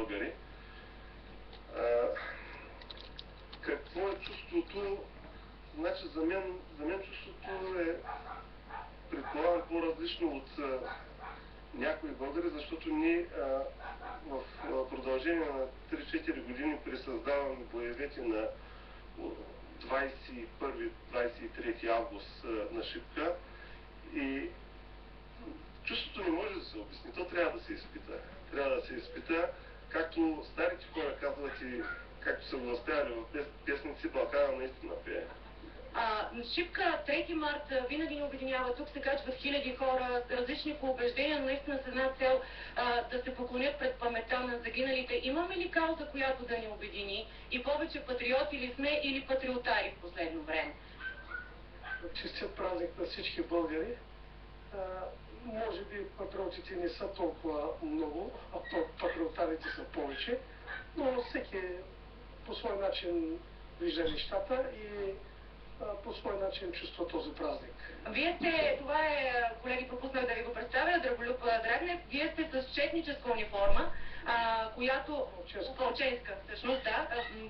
българи. Какво е чувството? Значи за мен чувството е, предполагам, по-различно от някои българи, защото ние в продължение на 3-4 години пресъздаваме боевете на 21-23 август на Шипка и чувството не може да се обясни, то трябва да се изпита. Трябва да се изпита, както старите хора казват и както са го възпявали в песници, Балкана наистина пее. Шипка 3 март винаги ни обединява. Тук се качват хиляди хора, различни по убеждения, но наистина с една цел да се поклонят пред паметта на загиналите. Имаме ли кауза, която да ни обедини? И повече патриоти ли сме или патриотари в последно време? Честит празник на всички българи. Може би патриотите не са толкова много, а патриотарите са повече, но всеки по свой начин вижда нещата и по свой начин чувства този празник. Вие сте, това е, колеги, пропуснах да ви го представя, Драголюб Драгнев, вие сте с четническа униформа, която... Опълченска, всъщност, да.